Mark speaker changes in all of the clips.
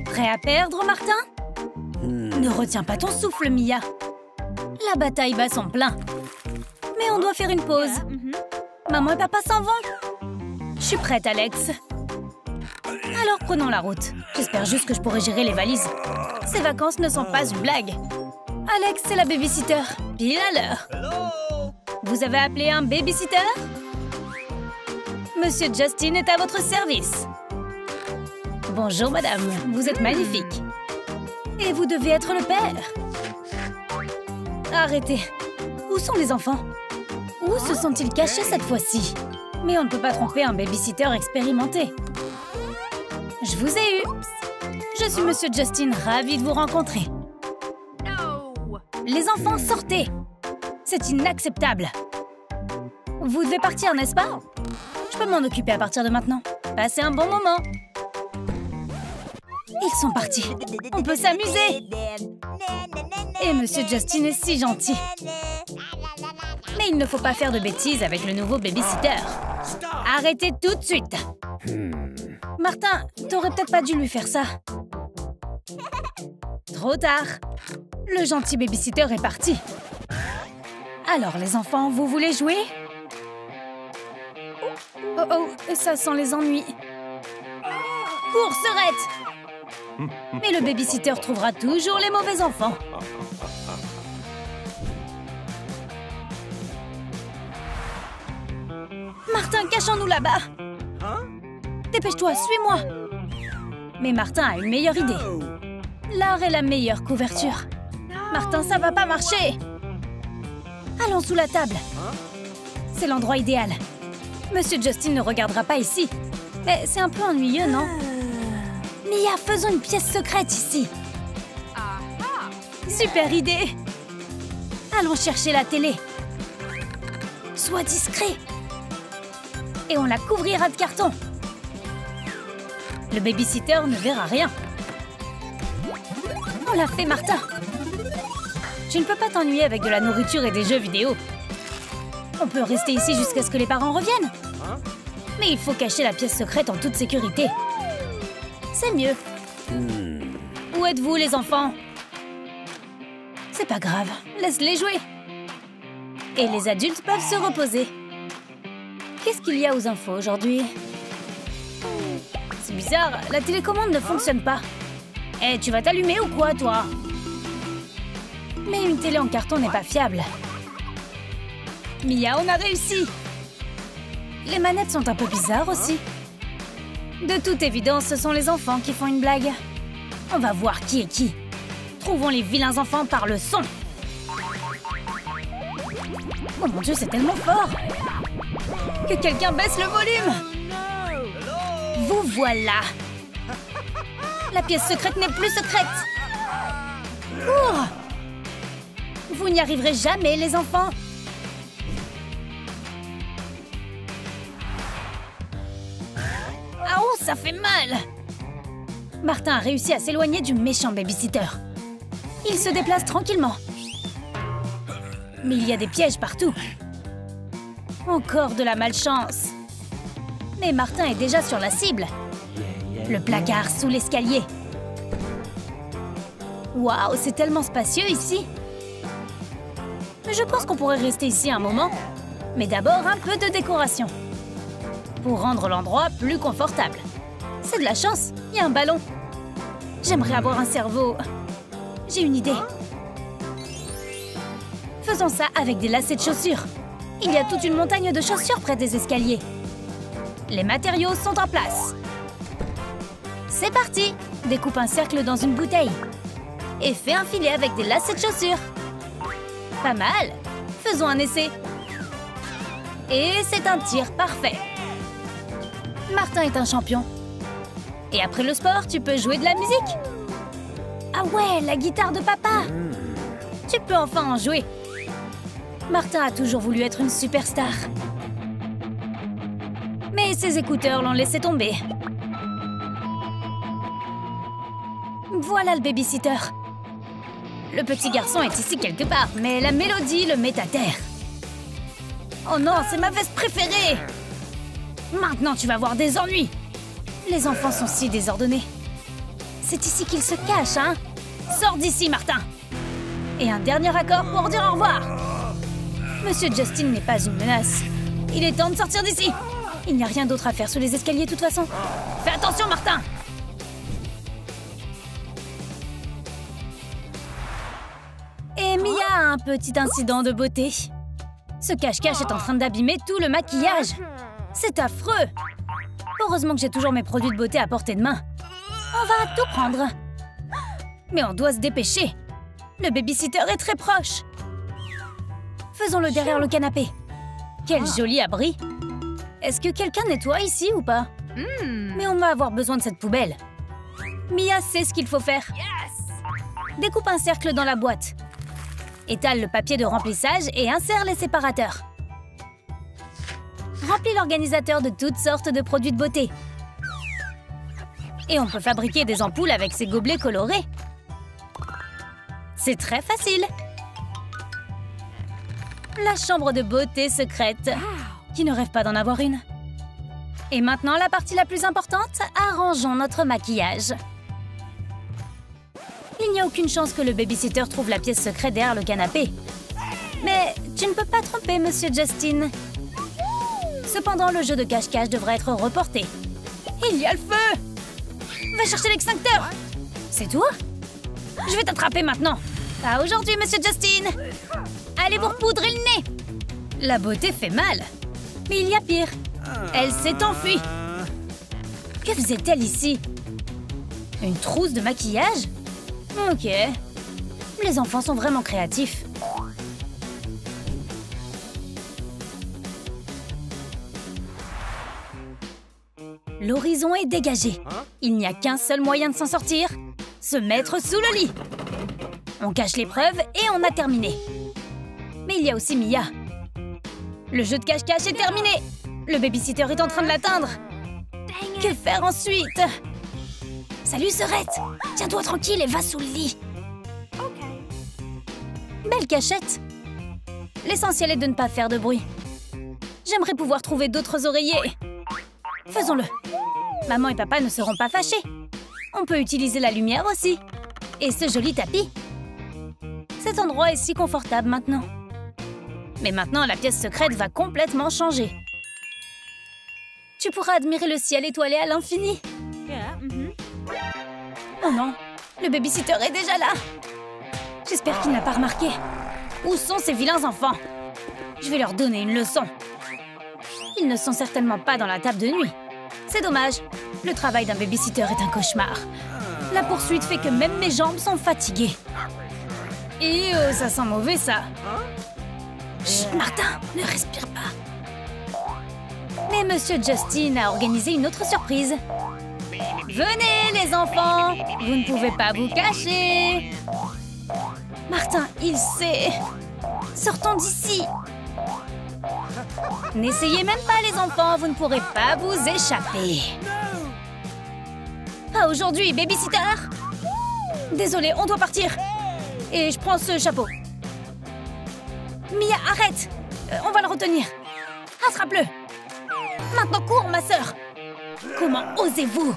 Speaker 1: Prêt à perdre, Martin? Ne retiens pas ton souffle, Mia. La bataille bat son plein. Mais on doit faire une pause. Maman et papa s'en vont. Je suis prête, Alex. Alors prenons la route. J'espère juste que je pourrai gérer les valises. Ces vacances ne sont pas une blague. Alex, c'est la babysitter. Pile à l'heure. Vous avez appelé un babysitter? Monsieur Justin est à votre service. Bonjour, madame. Vous êtes magnifique. Et vous devez être le père. Arrêtez. Où sont les enfants? Où se sont-ils cachés cette fois-ci? Mais on ne peut pas tromper un babysitter expérimenté. Je vous ai eu. Je suis Monsieur Justin, ravi de vous rencontrer. Les enfants, sortez. C'est inacceptable. Vous devez partir, n'est-ce pas? Je peux m'en occuper à partir de maintenant. Passez un bon moment. Ils sont partis. On peut s'amuser. Et Monsieur Justin est si gentil. Mais il ne faut pas faire de bêtises avec le nouveau babysitter. Arrêtez tout de suite. Martin, t'aurais peut-être pas dû lui faire ça. Trop tard. Le gentil babysitter est parti. Alors, les enfants, vous voulez jouer? Oh oh, ça sent les ennuis. Cours, Serette! Mais le babysitter trouvera toujours les mauvais enfants. Martin, cachons-nous là-bas. Dépêche-toi, suis-moi. Mais Martin a une meilleure idée. L'art est la meilleure couverture. Martin, ça va pas marcher. Allons sous la table. C'est l'endroit idéal. Monsieur Justin ne regardera pas ici. Mais c'est un peu ennuyeux, non? Mia, faisons une pièce secrète ici. Super idée. Allons chercher la télé. Sois discret. Et on la couvrira de carton. Le babysitter ne verra rien. On l'a fait, Martin. Tu ne peux pas t'ennuyer avec de la nourriture et des jeux vidéo. On peut rester ici jusqu'à ce que les parents reviennent. Mais il faut cacher la pièce secrète en toute sécurité. C'est mieux. Où êtes-vous, les enfants? C'est pas grave, laisse-les jouer. Et les adultes peuvent se reposer. Qu'est-ce qu'il y a aux infos aujourd'hui? C'est bizarre, la télécommande ne fonctionne pas. Eh, tu vas t'allumer ou quoi, toi? Mais une télé en carton n'est pas fiable. Mia, on a réussi! Les manettes sont un peu bizarres aussi. De toute évidence, ce sont les enfants qui font une blague. On va voir qui est qui. Trouvons les vilains enfants par le son. Oh mon Dieu, c'est tellement fort! Que quelqu'un baisse le volume! Vous voilà! La pièce secrète n'est plus secrète! Cours! Vous n'y arriverez jamais, les enfants! Ah oh, ça fait mal! Martin a réussi à s'éloigner du méchant babysitter. Il se déplace tranquillement. Mais il y a des pièges partout. Encore de la malchance. Mais Martin est déjà sur la cible. Le placard sous l'escalier. Waouh, c'est tellement spacieux ici. Je pense qu'on pourrait rester ici un moment. Mais d'abord, un peu de décoration. Pour rendre l'endroit plus confortable. C'est de la chance, il y a un ballon. J'aimerais avoir un cerveau. J'ai une idée. Faisons ça avec des lacets de chaussures. Il y a toute une montagne de chaussures près des escaliers. Les matériaux sont en place. C'est parti! Découpe un cercle dans une bouteille. Et fais un filet avec des lacets de chaussures. Pas mal! Faisons un essai. Et c'est un tir parfait. Martin est un champion. Et après le sport, tu peux jouer de la musique. Ah ouais, la guitare de papa! Tu peux enfin en jouer. Martin a toujours voulu être une superstar. Mais ses écouteurs l'ont laissé tomber. Voilà le babysitter. Le petit garçon est ici quelque part, mais la mélodie le met à terre. Oh non, c'est ma veste préférée! Maintenant, tu vas avoir des ennuis! Les enfants sont si désordonnés. C'est ici qu'il se cache, hein? Sors d'ici, Martin! Et un dernier accord pour dire au revoir! Monsieur Justin n'est pas une menace. Il est temps de sortir d'ici! Il n'y a rien d'autre à faire sous les escaliers de toute façon. Fais attention, Martin! Et Mia a un petit incident de beauté. Ce cache-cache est en train d'abîmer tout le maquillage. C'est affreux! Heureusement que j'ai toujours mes produits de beauté à portée de main. On va tout prendre. Mais on doit se dépêcher. Le babysitter est très proche. Faisons-le derrière le canapé. Quel joli abri! Est-ce que quelqu'un nettoie ici ou pas? Mais on va avoir besoin de cette poubelle. Mia sait ce qu'il faut faire. Découpe un cercle dans la boîte. Étale le papier de remplissage et insère les séparateurs. Remplis l'organisateur de toutes sortes de produits de beauté. Et on peut fabriquer des ampoules avec ces gobelets colorés. C'est très facile. La chambre de beauté secrète. Qui ne rêve pas d'en avoir une? Et maintenant, la partie la plus importante, arrangeons notre maquillage. Il n'y a aucune chance que le babysitter trouve la pièce secrète derrière le canapé. Mais tu ne peux pas tromper, Monsieur Justin. Cependant, le jeu de cache-cache devrait être reporté. Il y a le feu! Va chercher l'extincteur! C'est toi? Je vais t'attraper maintenant. Pas aujourd'hui, Monsieur Justin! Allez vous repoudrer le nez! La beauté fait mal. Mais il y a pire. Elle s'est enfuie. Que faisait-elle ici? Une trousse de maquillage? Ok. Les enfants sont vraiment créatifs. L'horizon est dégagé. Il n'y a qu'un seul moyen de s'en sortir. Se mettre sous le lit. On cache les preuves et on a terminé. Mais il y a aussi Mia. Le jeu de cache-cache est terminé. Le babysitter est en train de l'atteindre. Que faire ensuite? Salut, Sœurette. Tiens-toi tranquille et va sous le lit. Belle cachette. L'essentiel est de ne pas faire de bruit. J'aimerais pouvoir trouver d'autres oreillers. Faisons-le. Maman et papa ne seront pas fâchés. On peut utiliser la lumière aussi. Et ce joli tapis. Cet endroit est si confortable maintenant. Mais maintenant, la pièce secrète va complètement changer. Tu pourras admirer le ciel étoilé à l'infini. Oh non, le babysitter est déjà là. J'espère qu'il n'a pas remarqué. Où sont ces vilains enfants? Je vais leur donner une leçon. Ils ne sont certainement pas dans la table de nuit. C'est dommage. Le travail d'un babysitter est un cauchemar. La poursuite fait que même mes jambes sont fatiguées. Et ça sent mauvais, ça. Chut, Martin, ne respire pas. Mais Monsieur Justin a organisé une autre surprise. Venez, les enfants! Vous ne pouvez pas vous cacher. Martin, il sait. Sortons d'ici. N'essayez même pas, les enfants. Vous ne pourrez pas vous échapper. Pas aujourd'hui, babysitter. Désolée, on doit partir. Et je prends ce chapeau. Mia, arrête! On va le retenir. Attrape-le. Maintenant, cours, ma sœur. Comment osez-vous?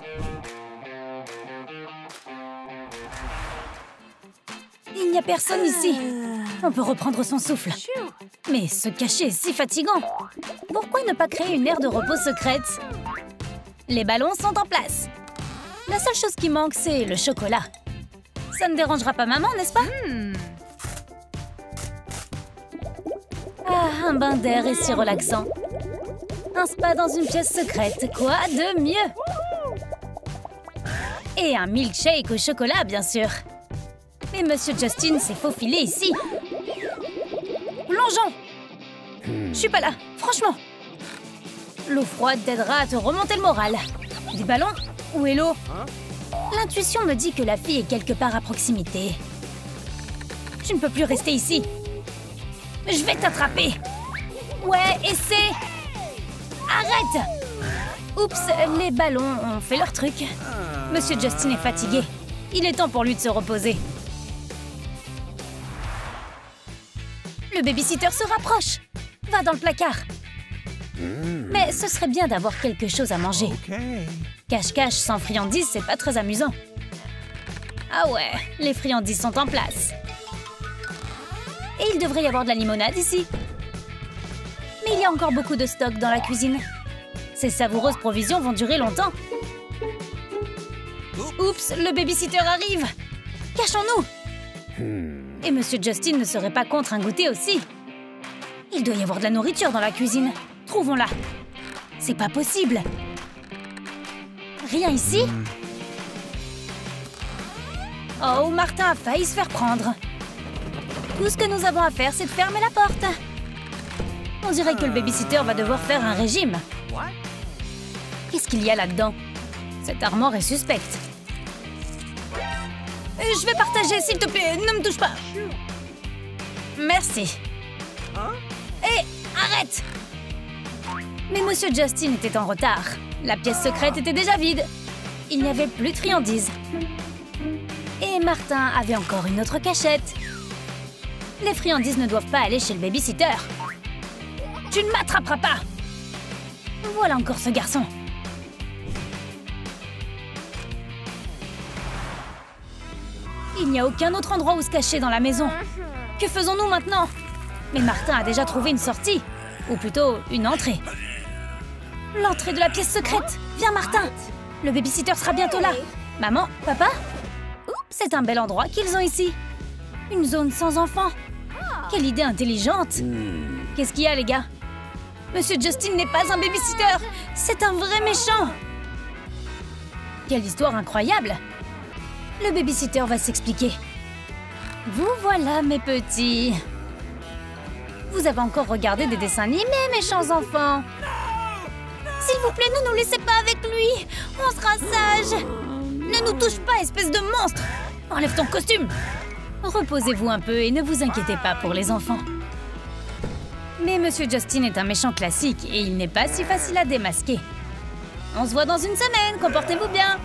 Speaker 1: Il n'y a personne ici. On peut reprendre son souffle. Mais se cacher est si fatigant. Pourquoi ne pas créer une aire de repos secrète? Les ballons sont en place. La seule chose qui manque, c'est le chocolat. Ça ne dérangera pas maman, n'est-ce pas? Ah, un bain d'air est si relaxant. Un spa dans une pièce secrète, quoi de mieux? Et un milkshake au chocolat, bien sûr. Mais Monsieur Justin s'est faufilé ici. Plongeons! Je suis pas là, franchement. L'eau froide t'aidera à te remonter le moral. Des ballons? Où est l'eau? L'intuition me dit que la fille est quelque part à proximité. Je ne peux plus rester ici. Je vais t'attraper. Ouais, essaie. Arrête! Oups, les ballons ont fait leur truc. Monsieur Justin est fatigué. Il est temps pour lui de se reposer. Le babysitter se rapproche. Va dans le placard. Mais ce serait bien d'avoir quelque chose à manger. Cache-cache sans friandises, c'est pas très amusant. Ah ouais, les friandises sont en place. Et il devrait y avoir de la limonade ici. Mais il y a encore beaucoup de stock dans la cuisine. Ces savoureuses provisions vont durer longtemps. Oups, le babysitter arrive! Cachons-nous! Et Monsieur Justin ne serait pas contre un goûter aussi. Il doit y avoir de la nourriture dans la cuisine. Trouvons-la. C'est pas possible. Rien ici? Oh, Martin a failli se faire prendre. Tout ce que nous avons à faire, c'est de fermer la porte. On dirait que le babysitter va devoir faire un régime. Qu'est-ce qu'il y a là-dedans? Cette armoire est suspecte. Je vais partager, s'il te plaît. Ne me touche pas. Merci. Hé, arrête! Mais Monsieur Justin était en retard. La pièce secrète était déjà vide. Il n'y avait plus de friandises. Et Martin avait encore une autre cachette. Les friandises ne doivent pas aller chez le babysitter. Tu ne m'attraperas pas! Voilà encore ce garçon. Il n'y a aucun autre endroit où se cacher dans la maison. Que faisons-nous maintenant? Mais Martin a déjà trouvé une sortie. Ou plutôt, une entrée. L'entrée de la pièce secrète! Viens, Martin! Le babysitter sera bientôt là. Maman? Papa? Oups, c'est un bel endroit qu'ils ont ici. Une zone sans enfants. Quelle idée intelligente! Qu'est-ce qu'il y a, les gars? Monsieur Justin n'est pas un babysitter! C'est un vrai méchant! Quelle histoire incroyable! Le babysitter va s'expliquer. Vous voilà, mes petits. Vous avez encore regardé des dessins animés, méchants enfants. S'il vous plaît, ne nous laissez pas avec lui. On sera sages. Ne nous touche pas, espèce de monstre. Enlève ton costume. Reposez-vous un peu et ne vous inquiétez pas pour les enfants. Mais Monsieur Justin est un méchant classique et il n'est pas si facile à démasquer. On se voit dans une semaine, comportez-vous bien.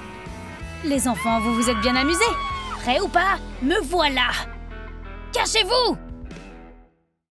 Speaker 1: Les enfants, vous vous êtes bien amusés? Prêts ou pas? Me voilà! Cachez-vous!